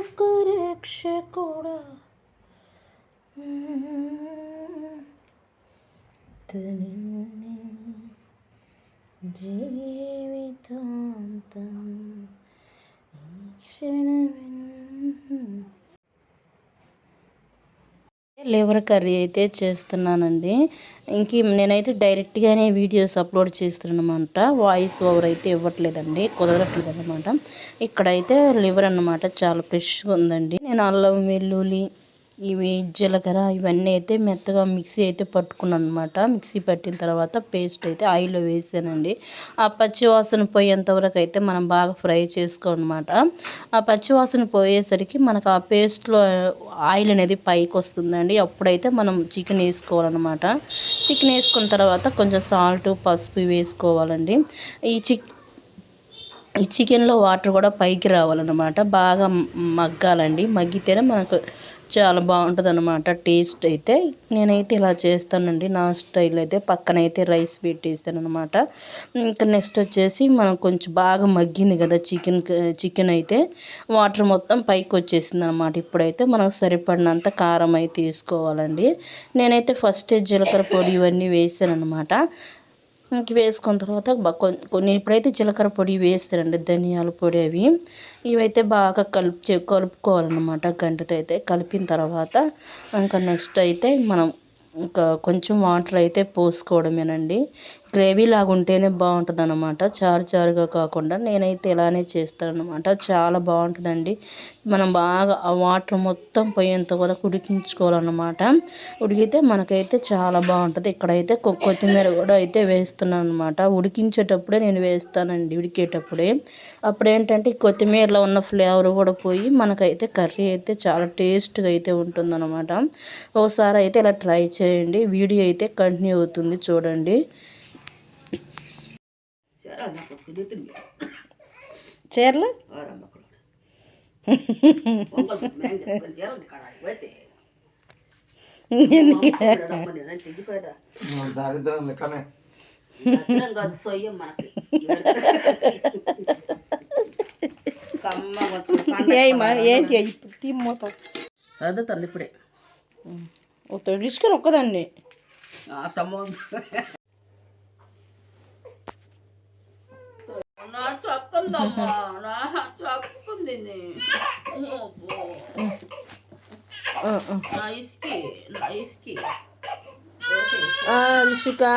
లోకరక్షకుడా జీవితాంతం liver curry అయితే చేస్తున్నానండి. నేనైతే డైరెక్ట్గానే వీడియోస్ అప్లోడ్ చేస్తున్నాను అనమాట. వాయిస్ ఓవర్ అయితే ఇవ్వట్లేదండి, కుదరట్లేదు అనమాట. ఇక్కడైతే లివర్ అన్నమాట చాలా ఫ్రెష్గా ఉందండి. నేను అల్లం వెల్లుల్లి ఇవి జీలకర్ర ఇవన్నీ అయితే మెత్తగా మిక్సీ అయితే పట్టుకున్నాను అనమాట. మిక్సీ పట్టిన తర్వాత పేస్ట్ అయితే ఆయిల్లో వేసానండి. ఆ పచ్చివాసన పోయేంత వరకు అయితే మనం బాగా ఫ్రై చేసుకోవాలన్నమాట. ఆ పచ్చివాసన పోయేసరికి మనకు ఆ పేస్ట్లో ఆయిల్ అనేది పైకి వస్తుందండి. అప్పుడైతే మనం చికెన్ వేసుకోవాలన్నమాట. చికెన్ వేసుకున్న తర్వాత కొంచెం సాల్ట్ పసుపు వేసుకోవాలండి. ఈ చికెన్లో వాటర్ కూడా పైకి రావాలన్నమాట. బాగా మగ్గాలండి. మగ్గితేనే మనకు చాలా బాగుంటుంది అనమాట టేస్ట్ అయితే. నేనైతే ఇలా చేస్తానండి నా స్టైల్ అయితే. పక్కనైతే రైస్ పెట్టేస్తాను అనమాట. ఇంకా నెక్స్ట్ వచ్చేసి మనం కొంచెం బాగా మగ్గింది కదా చికెన్ అయితే వాటర్ మొత్తం పైకి వచ్చేసింది అనమాట. ఇప్పుడైతే మనం సరిపడినంత కారం అయితే వేసుకోవాలండి. నేనైతే ఫస్ట్ జీలకర్ర పొడి ఇవన్నీ వేసాను అనమాట. ఇంక వేసుకున్న తర్వాత కొన్ని ఇప్పుడైతే జీలకర్ర పొడి వేస్తారండి, ధనియాల పొడి అవి. ఇవైతే బాగా కలుపుకోవాలన్నమాట గంటతో అయితే. కలిపిన తర్వాత ఇంకా నెక్స్ట్ అయితే మనం ఇంకా కొంచెం వాటర్ అయితే పోసుకోవడమేనండి. గ్రేవీ లాగా ఉంటేనే బాగుంటుంది అనమాట, చారుగా కాకుండా. నేనైతే ఇలానే చేస్తాను అనమాట. చాలా బాగుంటుందండి. మనం బాగా ఆ వాటర్ మొత్తం పోయేంత వరకు ఉడికించుకోవాలన్నమాట. ఉడికితే మనకైతే చాలా బాగుంటుంది. ఇక్కడైతే కొత్తిమీర కూడా అయితే వేస్తున్నాను అనమాట. ఉడికించేటప్పుడే నేను వేస్తానండి, ఉడికేటప్పుడే. అప్పుడేంటంటే కొత్తిమీరలో ఉన్న ఫ్లేవర్ కూడా పోయి మనకైతే కర్రీ అయితే చాలా టేస్ట్గా అయితే ఉంటుందన్నమాట. ఒకసారి అయితే ఇలా ట్రై చేయండి. వీడియో అయితే కంటిన్యూ అవుతుంది చూడండి. చీరలు ఏంటి చదువుతాను ఇప్పుడే తీసుకొని ఒక్కదాన్ని. నా చక్కుందమ్మా, నా చక్కుంది, నా ఇసుకి లుషికా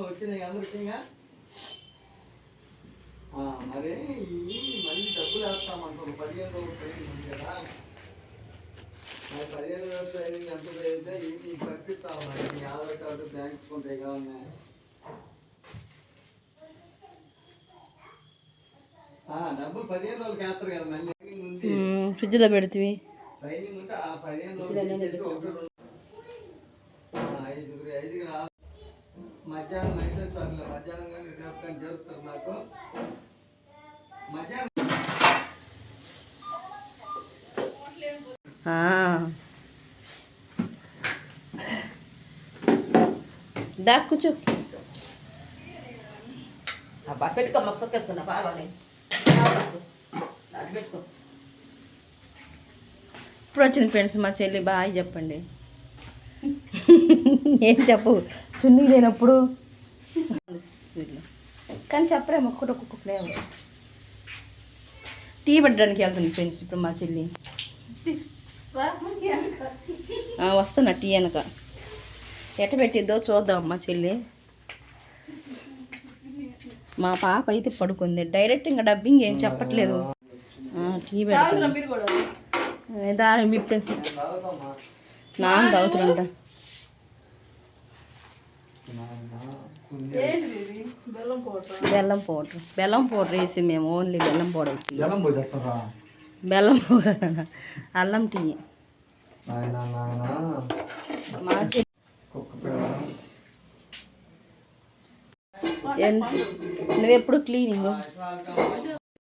వచ్చినాయి అందరికీ. మరి మళ్ళీ డబ్బులు వేస్తాం అనుకో, 15 రోజులు ట్రైనింగ్ కదా. 15 రోజులు ట్రైనింగ్ ఎంత అయితే ఇవి పంపిస్తాం. నీ ఆధార్ కార్డు బ్యాంక్ ఉంటాయి కావాలి. డబ్బులు 15 రోజులకి వేస్తారు కదా. మళ్ళీ ఫ్రిడ్జ్లో పెడితే ట్రైనింగ్ ఉంటే ఆ 15 రోజులు 5 రా. మధ్యాహ్నం అయితే సర్లే, మధ్యాహ్నం కానీ రేపు కానీ జరుపుతారు నాకు. మధ్యాహ్నం దా కూర్చో. పెట్టుకో, మాకు సొక్కేసుకున్నా బాగా పెట్టుకో. ఇప్పుడు వచ్చింది ఫ్రెండ్స్ మా చెల్లి. బాయ్ చెప్పండి. ఏం చెప్పు, చున్నీ లేనప్పుడు కానీ చెప్పరేమో ఒక్కొక్క ఫ్లేవర్. టీ పెట్టడానికి వెళ్తుంది ఫ్రెండ్స్ ఇప్పుడు మా చెల్లి. వస్తున్నా టీ వెనక. ఎట్ట పెట్టిద్దో చూద్దాం మా చెల్లి. మా పాప అయితే పడుకుంది. డైరెక్ట్ ఇంకా డబ్బింగ్ ఏం చెప్పట్లేదు. టీ పెడుతుంది. దాని బిట్టు నాన్న తాగుతుందంట. బెల్లం పౌడర్ వేసి మేము ఓన్లీ బెల్లం పౌడర్ బెల్లం పౌడర్ అల్లం టీ నువ్వెప్పుడు క్లీనింగ్